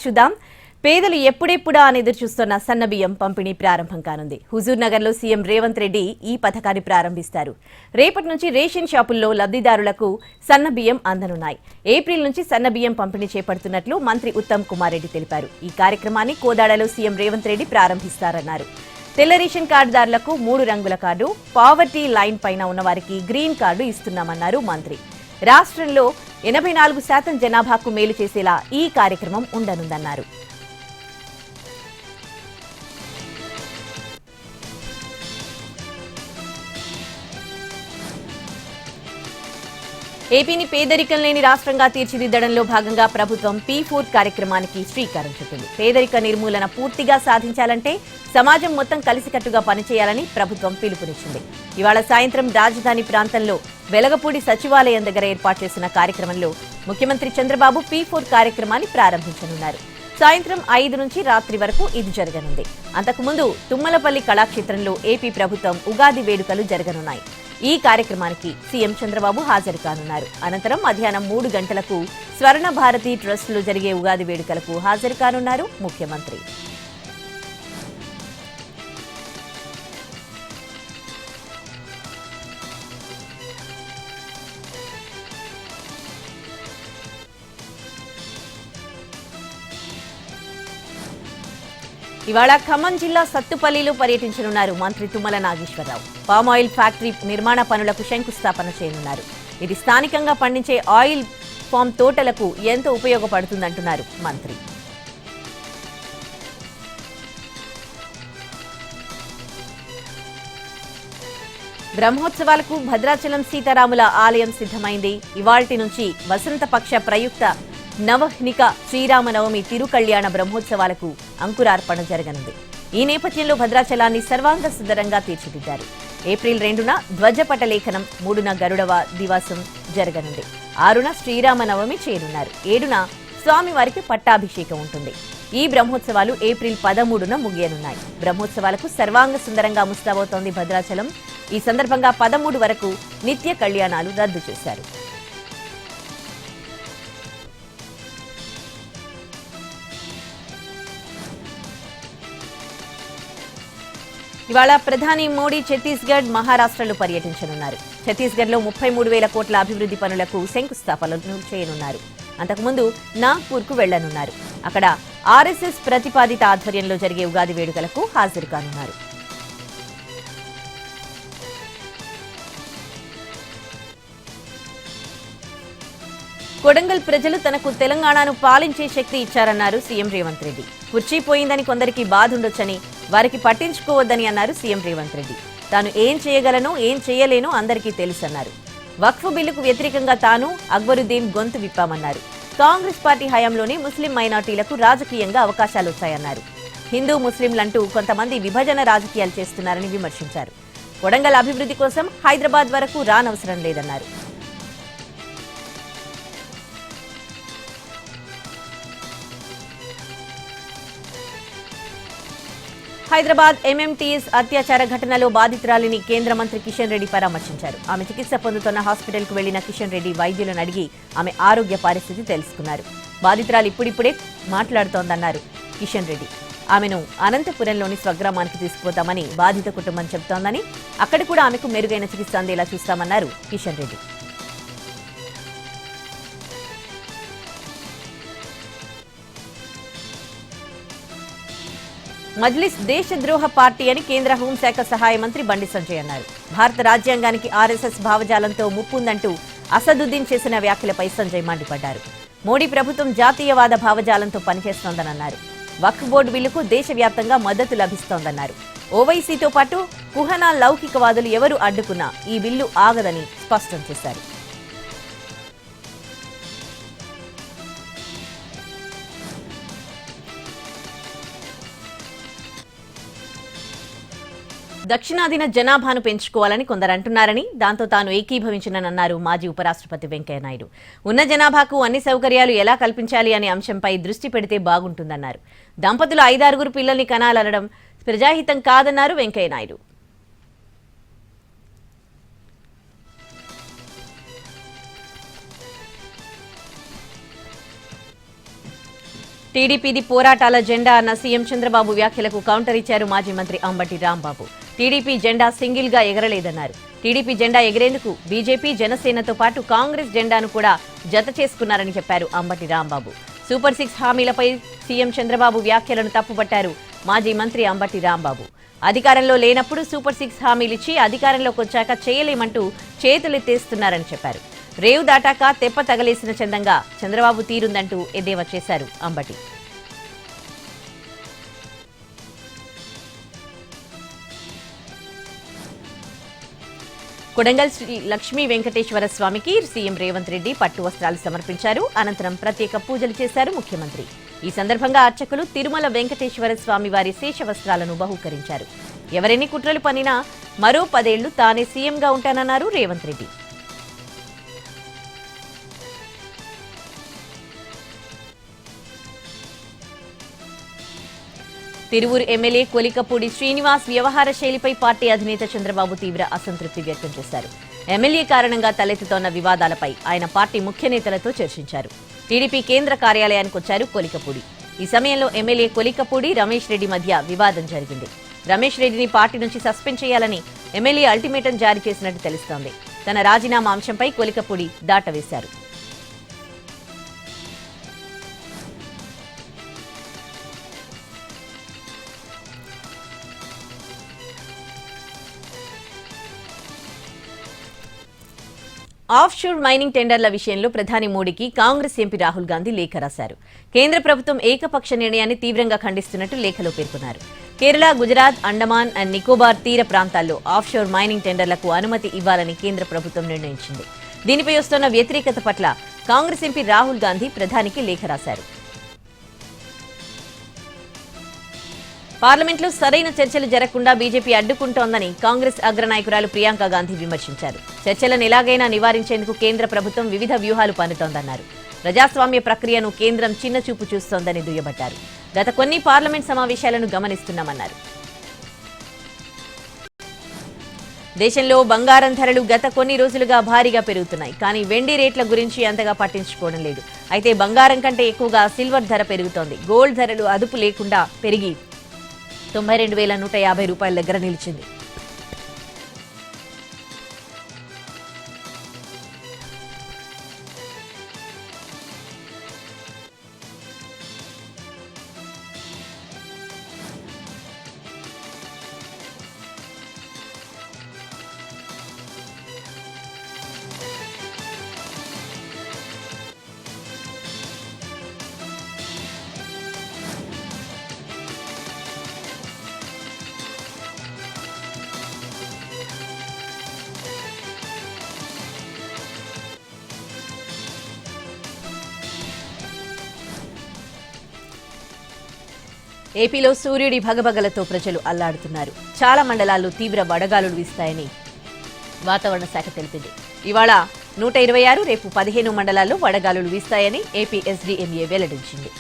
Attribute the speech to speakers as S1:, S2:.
S1: చూద్దాం. పేదలు ఎప్పుడెప్పుడా అని ఎదురు చూస్తున్న సన్నబియ్యం పంపిణీ ప్రారంభం కానుంది. హుజూర్ నగర్లో సీఎం రేవంత్ రెడ్డి ఈ పథకాన్ని ప్రారంభిస్తారు. రేపటి నుంచి రేషన్ షాపుల్లో లబ్ధిదారులకు సన్నబియ్యం అందనున్నాయి. ఏప్రిల్ నుంచి సన్నబియ్యం పంపిణీ చేపడుతున్నట్లు మంత్రి ఉత్తమ్ కుమార్ రెడ్డి తెలిపారు. ఈ కార్యక్రమాన్ని కోదాడలో సీఎం రేవంత్ రెడ్డి ప్రారంభిస్తారన్నారు. తెల్ల రేషన్ కార్డుదారులకు 3 రంగుల కార్డు, పావర్టీ లైన్ పైన ఉన్నవారికి గ్రీన్ కార్డు ఇస్తున్నామన్నారు మంత్రి. రాష్ట్రంలో 84% జనాభాకు మేలు చేసేలా ఈ కార్యక్రమం ఉండనుందన్నారు. ఏపీని పేదరికం లేని రాష్ట్రంగా తీర్చిదిద్దడంలో భాగంగా ప్రభుత్వం P4 కార్యక్రమానికి శ్రీకారం చుట్టింది. పేదరిక నిర్మూలన పూర్తిగా సాధించాలంటే సమాజం మొత్తం కలిసికట్టుగా పనిచేయాలని ప్రభుత్వం పిలుపునిచ్చింది. ఇవాళ సాయంత్రం రాజధాని ప్రాంతంలో వెలగపూడి సచివాలయం దగ్గర ఏర్పాటు చేసిన కార్యక్రమంలో ముఖ్యమంత్రి చంద్రబాబు P4 కార్యక్రమాన్ని ప్రారంభించనున్నారు. సాయంత్రం 5 నుంచి రాత్రి వరకు ఇది జరగనుంది. అంతకుముందు తుమ్మలపల్లి కళాక్షేత్రంలో ఏపీ ప్రభుత్వం ఉగాది వేడుకలు జరగనున్నాయి. ఈ కార్యక్రమానికి సీఎం చంద్రబాబు హాజరు కానున్నారు. అనంతరం మధ్యాహ్నం 3 గంటలకు స్వర్ణ భారతి ట్రస్టులో జరిగే ఉగాది వేడుకలకు హాజరు కానున్నారు ముఖ్యమంత్రి. ఇవాళ ఖమ్మం జిల్లా సత్తుపల్లిలో పర్యటించనున్నారు మంత్రి తుమ్మల నాగేశ్వరరావు. పామాయిల్ ఫ్యాక్టరీ నిర్మాణ పనులకు శంకుస్థాపన చేయనున్నారు. ఇది స్థానికంగా పండించే ఆయిల్ ఫామ్ తోటలకు ఎంతో ఉపయోగపడుతుందంటున్నారు మంత్రి. బ్రహ్మోత్సవాలకు భద్రాచలం సీతారాముల ఆలయం సిద్ధమైంది. ఇవాల్టి నుంచి వసంతపక్ష ప్రయుక్త నవహ్నిక శ్రీరామనవమి తిరుకళ్యాణ బ్రహ్మోత్సవాలకు అంకురార్పణ జరగనుంది. ఈ నేపథ్యంలో భద్రాచలాన్ని సర్వాంగ సుందరంగా తీర్చిదిద్దారు. ఏప్రిల్ 2న ధ్వజపట లేఖనం, 3న గరుడవ దివాసం జరగనుంది. 6న శ్రీరామనవమి చేరున్నారు. 7న స్వామివారికి పట్టాభిషేకం ఉంటుంది. ఈ బ్రహ్మోత్సవాలు ఏప్రిల్ 13న ముగియనున్నాయి. బ్రహ్మోత్సవాలకు సర్వాంగ సుందరంగా ముస్తాబవుతోంది భద్రాచలం. ఈ సందర్భంగా 13 వరకు నిత్య కళ్యాణాలు రద్దు చేశారు. ఇవాళ ప్రధాని మోడీ ఛత్తీస్గఢ్, మహారాష్ట్రలో పర్యటించనున్నారు. ఛత్తీస్గఢ్లో 33,000 కోట్ల అభివృద్ధి పనులకు శంకుస్థాపనలు చేయనున్నారు. అంతకుముందు నాగ్పూర్కు వెళ్లనున్నారు. అక్కడ ఆర్ఎస్ఎస్ ప్రతిపాదిత ఆధ్వర్యంలో జరిగే ఉగాది వేడుకలకు హాజరు కానున్నారు. కొడంగల్ ప్రజలు తనకు తెలంగాణను పాలించే శక్తి ఇచ్చారన్నారు సీఎం రేవంత్ రెడ్డి. కుర్చీ పోయిందని కొందరికి బాధ ఉండొచ్చని, వారికి పట్టించుకోవద్దని అన్నారు సీఎం రేవంత్ రెడ్డి. తాను ఏం చేయగలనో ఏం చేయలేనో అందరికీ తెలుసన్నారు. వక్ఫ్ బిల్లుకు వ్యతిరేకంగా తాను అక్బరుద్దీన్ గొంతు విప్పామన్నారు. కాంగ్రెస్ పార్టీ హయాంలోనే ముస్లిం మైనార్టీలకు రాజకీయంగా అవకాశాలు వచ్చాయన్నారు. హిందూ ముస్లింలంటూ కొంతమంది విభజన రాజకీయాలు చేస్తున్నారని విమర్శించారు. కొడంగల్ అభివృద్ధి కోసం హైదరాబాద్ వరకు రానవసరం లేదన్నారు. హైదరాబాద్ ఎంఎంటీఎస్ అత్యాచార ఘటనలో బాధితురాలిని కేంద్ర మంత్రి కిషన్ రెడ్డి పరామర్శించారు. ఆమె చికిత్స పొందుతున్న హాస్పిటల్కు వెళ్లిన కిషన్ రెడ్డి వైద్యులను అడిగి ఆమె ఆరోగ్య పరిస్థితి తెలుసుకున్నారు. బాధితురాలు ఇప్పుడిప్పుడే మాట్లాడుతోందన్నారు కిషన్ రెడ్డి. ఆమెను అనంతపురంలోని స్వగ్రామానికి తీసుకుపోతామని బాధిత కుటుంబం చెబుతోందని, అక్కడ కూడా ఆమెకు మెరుగైన చికిత్స అందేలా చూస్తామన్నారు కిషన్ రెడ్డి. మజ్లిస్ దేశద్రోహ పార్టీ అని కేంద్ర హోంశాఖ సహాయ మంత్రి బండి సంజయ్ అన్నారు. భారత రాజ్యాంగానికి ఆర్ఎస్ఎస్ భావజాలంతో ముప్పుందంటూ అసదుద్దీన్ చేసిన వ్యాఖ్యలపై సంజయ్ మండిపడ్డారు. మోడీ ప్రభుత్వం జాతీయవాద భావజాలంతో పనిచేస్తోందన్నారు. వక్ఫ్ బోర్డు బిల్లుకు దేశవ్యాప్తంగా మద్దతు లభిస్తోందన్నారు. ఓవైసీతో పాటు కుహనా లౌకికవాదులు ఎవరు అడ్డుకున్నా ఈ బిల్లు ఆగదని స్పష్టం చేశారు. దక్షిణాదిన జనాభాను పెంచుకోవాలని కొందరు అంటున్నారని, దాంతో తాను ఏకీభవించినన్నారు మాజీ ఉపరాష్ట్రపతి వెంకయ్యనాయుడు. ఉన్న జనాభాకు అన్ని సౌకర్యాలు ఎలా కల్పించాలి అనే అంశంపై దృష్టి పెడితే బాగుంటుందన్నారు. దంపతులు 5-6 పిల్లల్ని కనాలనడం ప్రజాహితం కాదన్నారు వెంకయ్యనాయుడు. టీడీపీది పోరాటాల జెండా అన్న సీఎం చంద్రబాబు వ్యాఖ్యలకు కౌంటర్ ఇచ్చారు మాజీ మంత్రి అంబటి రాంబాబు. టీడీపీ జెండా సింగిల్ గా ఎగరలేదన్నారు. టీడీపీ జెండా ఎగిరేందుకు బీజేపీ, జనసేనతో పాటు కాంగ్రెస్ జెండాను కూడా జత చేసుకున్నారని చెప్పారు అంబటి రాంబాబు. సూపర్ 6 హామీలపై సీఎం చంద్రబాబు వ్యాఖ్యలను తప్పుపట్టారు మాజీ మంత్రి అంబటి రాంబాబు. అధికారంలో లేనప్పుడు సూపర్ 6 హామీలిచ్చి అధికారంలోకి వచ్చాక చేయలేమంటూ చేతులెత్తేస్తున్నారని చెప్పారు. రేవు దాటాక తెప్ప తగలేసిన చందంగా చంద్రబాబు తీరుందంటూ ఎద్దేవా చేశారు అంబటి. కొడంగల్ శ్రీ లక్ష్మీ వెంకటేశ్వర స్వామికి సీఎం రేవంత్ రెడ్డి పట్టు వస్త్రాలు సమర్పించారు. అనంతరం ప్రత్యేక పూజలు చేశారు ముఖ్యమంత్రి. ఈ సందర్భంగా అర్చకులు తిరుమల వెంకటేశ్వర స్వామి వారి శేష వస్త్రాలను బహూకరించారు. ఎవరెన్ని కుట్రలు పనినా మరో 10 ఏళ్లు తానే సీఎంగా ఉంటానన్నారు రేవంత్ రెడ్డి. తిరువూరు ఎమ్మెల్యే కొలికపూడి శ్రీనివాస్ వ్యవహార శైలిపై పార్టీ అధినేత చంద్రబాబు తీవ్ర అసంతృప్తి వ్యక్తం చేశారు. ఎమ్మెల్యే కారణంగా తలెత్తుతోన్న వివాదాలపై ఆయన పార్టీ ముఖ్య నేతలతో చర్చించారు. టీడీపీ కేంద్ర కార్యాలయానికి వచ్చారు కొలికపూడి. ఈ సమయంలో ఎమ్మెల్యే కొలికపూడి రమేష్ రెడ్డి మధ్య వివాదం జరిగింది. రమేష్ రెడ్డిని పార్టీ నుంచి సస్పెండ్ చేయాలని ఎమ్మెల్యే అల్టిమేటం జారీ చేసినట్టు తెలుస్తోంది. తన రాజీనామా అంశంపై కొలికపూడి దాటవేశారు. ఆఫ్షోర్ మైనింగ్ టెండర్ల విషయంలో ప్రధాని మోడీకి కాంగ్రెస్ ఎంపీ రాహుల్ గాంధీ లేఖ రాశారు. కేంద్ర ప్రభుత్వం ఏకపక్ష నిర్ణయాన్ని తీవ్రంగా ఖండిస్తున్నట్టు లేఖలో పేర్కొన్నారు. కేరళ, గుజరాత్, అండమాన్ అండ్ నికోబార్ తీర ప్రాంతాల్లో ఆఫ్షోర్ మైనింగ్ టెండర్లకు అనుమతి ఇవ్వాలని కేంద్ర ప్రభుత్వం నిర్ణయించింది. దీనిపై వస్తున్న వ్యతిరేకత పట్ల కాంగ్రెస్ ఎంపీ రాహుల్ గాంధీ ప్రధానికి లేఖ రాశారు. పార్లమెంట్లో సరైన చర్చలు జరగకుండా బీజేపీ అడ్డుకుంటోందని కాంగ్రెస్ అగ్రనాయకురాలు ప్రియాంక గాంధీ విమర్శించారు. చర్చలను ఎలాగైనా నివారించేందుకు కేంద్ర ప్రభుత్వం వివిధ వ్యూహాలు పన్నుతోందన్నారు. ప్రజాస్వామ్య ప్రక్రియను కేంద్రం చిన్నచూపు చూస్తోందని దుయ్యబట్టారు. గత కొన్ని పార్లమెంట్ సమావేశాలను గమనిస్తున్నామన్నారు. దేశంలో బంగారం ధరలు గత కొన్ని రోజులుగా భారీగా పెరుగుతున్నాయి. కానీ వెండి రేట్ల గురించి అంతగా పట్టించుకోవడం లేదు. అయితే బంగారం కంటే ఎక్కువగా సిల్వర్ ధర పెరుగుతోంది. గోల్డ్ ధరలు అదుపు లేకుండా పెరిగి 92,150 రూపాయల దగ్గర నిలిచింది. ఏపీలో సూర్యుడి భగభగలతో ప్రజలు అల్లాడుతున్నారు. చాలా మండలాల్లో తీవ్ర వడగాలులు వీస్తాయని వాతావరణ శాఖ తెలిపింది. ఇవాళ 126, రేపు 15 మండలాల్లో వడగాలులు వీస్తాయని ఏపీ ఎస్డీఎంఏ వెల్లడించింది.